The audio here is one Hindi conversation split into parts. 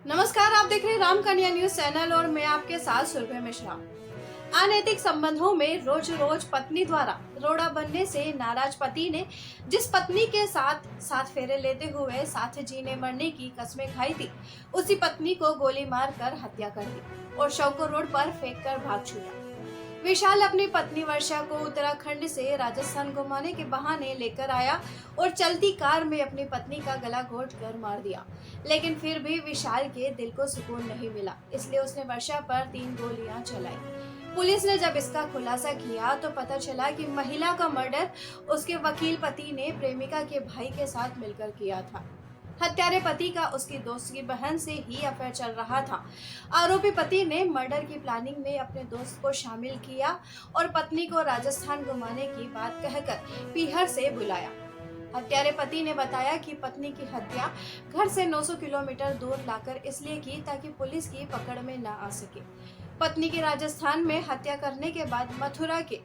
नमस्कार, आप देख रहे हैं राम कन्या न्यूज चैनल और मैं आपके साथ सुरभि मिश्रा। अनैतिक संबंधों में रोज रोज पत्नी द्वारा रोड़ा बनने से नाराज पति ने जिस पत्नी के साथ 7 फेरे लेते हुए साथ जीने मरने की कस्में खाई थी, उसी पत्नी को गोली मारकर हत्या कर दी और शव को रोड पर फेंक कर भाग छूटा। विशाल अपनी पत्नी वर्षा को उत्तराखंड से राजस्थान घुमाने के बहाने लेकर आया और चलती कार में अपनी पत्नी का गला घोट कर मार दिया, लेकिन फिर भी विशाल के दिल को सुकून नहीं मिला, इसलिए उसने वर्षा पर 3 गोलियां चलाई। पुलिस ने जब इसका खुलासा किया तो पता चला कि महिला का मर्डर उसके वकील पति ने प्रेमिका के भाई के साथ मिलकर किया था। हत्यारे पति का उसकी दोस्त की बहन से ही अफेयर चल रहा था। आरोपी पति ने मर्डर की प्लानिंग में अपने दोस्त को शामिल किया और पत्नी को राजस्थान घुमाने की बात कहकर पीहर से बुलाया। हत्यारे पति ने बताया कि पत्नी की हत्या घर से 900 किलोमीटर दूर लाकर इसलिए की ताकि पुलिस की पकड़ में न आ सके। पत्नी की राजस्थान में हत्या करने के बाद मथुरा के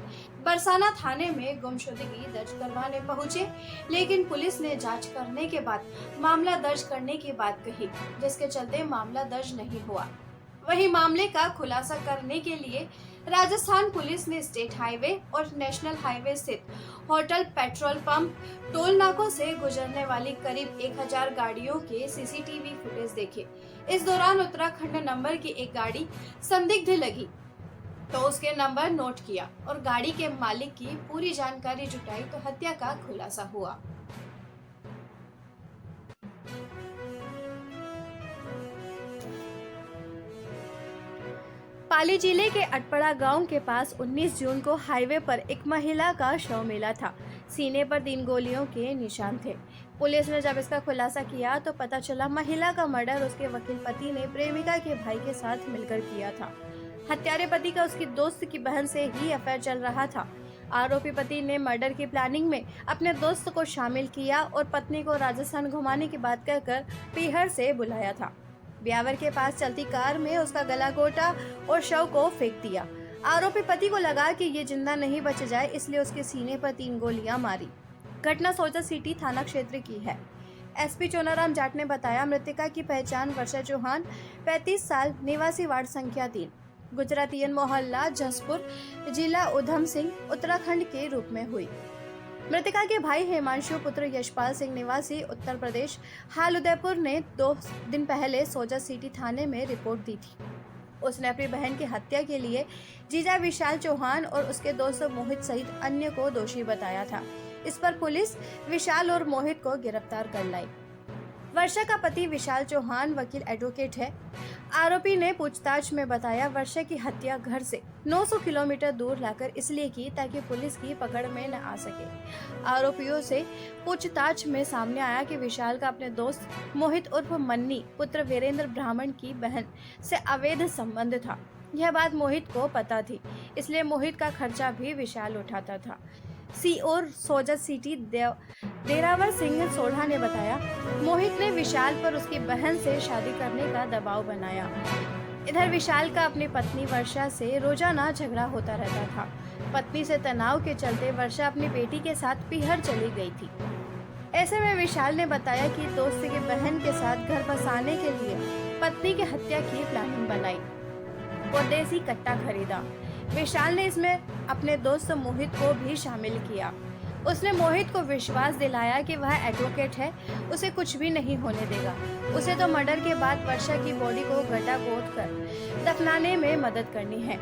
बरसाना थाने में गुमशुदगी दर्ज करवाने पहुंचे, लेकिन पुलिस ने जांच करने के बाद मामला दर्ज करने की बात कही, जिसके चलते मामला दर्ज नहीं हुआ। वहीं मामले का खुलासा करने के लिए राजस्थान पुलिस ने स्टेट हाईवे और नेशनल हाईवे स्थित होटल, पेट्रोल पंप, टोल नाकों से गुजरने वाली करीब 1000 गाड़ियों के सीसीटीवी फुटेज देखे। इस दौरान उत्तराखंड नंबर की एक गाड़ी संदिग्ध लगी तो उसके नंबर नोट किया और गाड़ी के मालिक की पूरी जानकारी जुटाई तो हत्या का खुलासा हुआ। पाली जिले के अटपड़ा गांव के पास 19 जून को हाईवे पर एक महिला का शव मिला था। सीने पर 3 गोलियों के निशान थे। पुलिस ने जब इसका खुलासा किया तो पता चला महिला का मर्डर उसके वकील पति ने प्रेमिका के भाई के साथ मिलकर किया था। हत्यारे पति का उसकी दोस्त की बहन से ही अफेयर चल रहा था। आरोपी पति ने मर्डर की प्लानिंग में अपने दोस्त को शामिल किया और पत्नी को राजस्थान घुमाने की बात कहकर पीहर से बुलाया था। ब्यावर के पास चलती कार में उसका गला घोटा और शव को फेंक दिया। आरोपी पति को लगा कि ये जिंदा नहीं बच जाए, इसलिए उसके सीने पर 3 गोलियां मारी। घटना सोचा सिटी थाना क्षेत्र की है। एसपी चोनाराम जाट ने बताया, मृतका की पहचान वर्षा चौहान 35 साल निवासी वार्ड संख्या 3 गुजरातियन मोहल्ला जसपुर जिला उधम सिंह उत्तराखंड के रूप में हुई। मृतका के भाई हेमांशु पुत्र यशपाल सिंह निवासी उत्तर प्रदेश हाल उदयपुर ने 2 दिन पहले सोजा सिटी थाने में रिपोर्ट दी थी। उसने अपनी बहन की हत्या के लिए जीजा विशाल चौहान और उसके दोस्त मोहित सहित अन्य को दोषी बताया था। इस पर पुलिस विशाल और मोहित को गिरफ्तार कर लाई। वर्षा का पति विशाल चौहान वकील एडवोकेट है। आरोपी ने पूछताछ में बताया, वर्षा की हत्या घर से 900 किलोमीटर दूर लाकर इसलिए की ताकि पुलिस की पकड़ में न आ सके। आरोपियों से पूछताछ में सामने आया कि विशाल का अपने दोस्त मोहित उर्फ मन्नी पुत्र वीरेंद्र ब्राह्मण की बहन से अवैध संबंध था। यह बात मोहित को पता थी, इसलिए मोहित का खर्चा भी विशाल उठाता था। सीओ सोजा सिटी देरावर सिंह सोढ़ा ने बताया, मोहित ने विशाल पर उसकी बहन से शादी करने का दबाव बनाया। इधर विशाल का अपनी पत्नी वर्षा से रोजाना झगड़ा होता रहता था। पत्नी से तनाव के चलते वर्षा अपनी बेटी के साथ पीहर चली गई थी। ऐसे में विशाल ने बताया कि दोस्त की बहन के साथ घर बसाने के लिए पत्नी की हत्या की प्लानिंग बनाई और देसी कट्टा खरीदा। विशाल ने इसमें अपने दोस्त मोहित को भी शामिल किया। उसने मोहित को विश्वास दिलाया कि वह एडवोकेट है, उसे कुछ भी नहीं होने देगा। उसे तो मर्डर के बाद वर्षा की बॉडी को गड्ढा खोद कर दफनाने में मदद करनी है।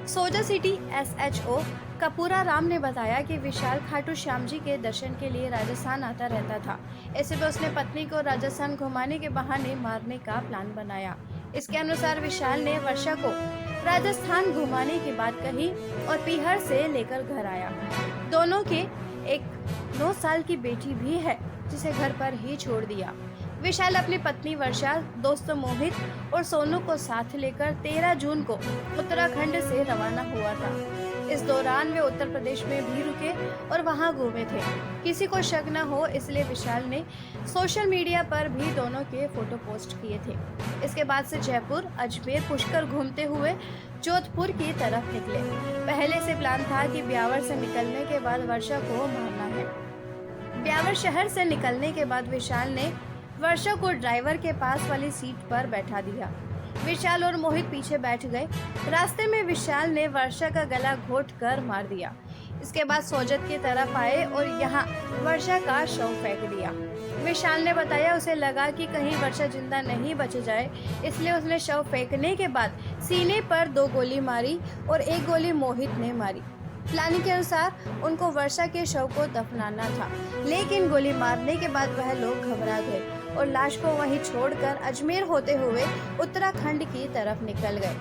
सोजा सिटी SHO कपूरा राम ने बताया कि विशाल खाटू श्याम जी के दर्शन के लिए राजस्थान आता रहता था। ऐसे में उसने पत्नी को राजस्थान घुमाने के बहाने मारने का प्लान बनाया। इसके अनुसार विशाल ने वर्षा को राजस्थान घुमाने की बात कही और पीहर से लेकर घर आया। दोनों के एक 9 साल की बेटी भी है, जिसे घर पर ही छोड़ दिया। विशाल अपनी पत्नी वर्षा, दोस्त मोहित और सोनू को साथ लेकर 13 जून को उत्तराखंड से रवाना हुआ था। इस दौरान वे उत्तर प्रदेश में भी रुके और वहां घूमे थे। किसी को शक न हो इसलिए विशाल ने सोशल मीडिया पर भी दोनों के फोटो पोस्ट किए थे। इसके बाद से जयपुर, अजमेर, पुष्कर घूमते हुए जोधपुर की तरफ निकले। पहले से प्लान था कि ब्यावर से निकलने के बाद वर्षा को मारना है। ब्यावर शहर से निकलने के बाद विशाल ने वर्षा को ड्राइवर के पास वाली सीट पर बैठा दिया। विशाल और मोहित पीछे बैठ गए। रास्ते में विशाल ने वर्षा का गला घोट कर मार दिया। इसके बाद सोजत की तरफ आए और यहाँ वर्षा का शव फेंक दिया। विशाल ने बताया उसे लगा कि कहीं वर्षा जिंदा नहीं बच जाए, इसलिए उसने शव फेंकने के बाद सीने पर 2 गोली मारी और 1 गोली मोहित ने मारी। प्लानिंग के अनुसार उनको वर्षा के शव को दफनाना था, लेकिन गोली मारने के बाद वह लोग घबरा गए और लाश को वहीं छोड़कर अजमेर होते हुए उत्तराखंड की तरफ निकल गए।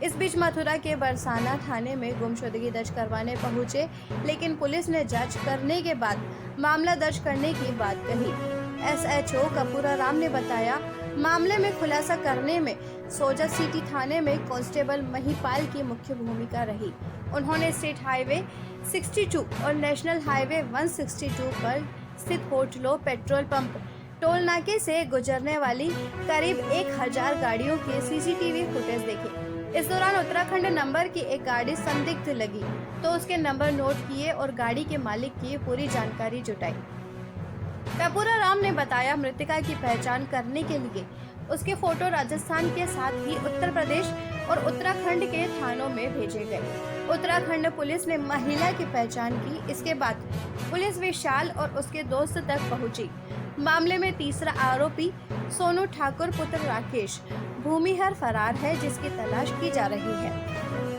इस बीच मथुरा के बरसाना थाने में गुमशुदगी दर्ज करवाने पहुंचे, लेकिन पुलिस ने जांच करने के बाद मामला दर्ज करने की बात कही। SHO कपूराराम ने बताया, मामले में खुलासा करने में सोजत सिटी थाने में कांस्टेबल महिपाल की मुख्य भूमिका रही। उन्होंने स्टेट हाईवे 62 और नेशनल हाईवे 162 पर स्थित होटलों, पेट्रोल पंप, टोल नाके से गुजरने वाली करीब 1000 गाड़ियों के CCTV फुटेज देखे। इस दौरान उत्तराखंड नंबर की एक गाड़ी संदिग्ध लगी तो उसके नंबर नोट किए और गाड़ी के मालिक की पूरी जानकारी जुटाई। कपूराराम ने बताया, मृतका की पहचान करने के लिए उसके फोटो राजस्थान के साथ ही उत्तर प्रदेश और उत्तराखंड के थानों में भेजे गए। उत्तराखंड पुलिस ने महिला की पहचान की। इसके बाद पुलिस विशाल और उसके दोस्त तक पहुंची। मामले में तीसरा आरोपी सोनू ठाकुर पुत्र राकेश भूमिहर फरार है, जिसकी तलाश की जा रही है।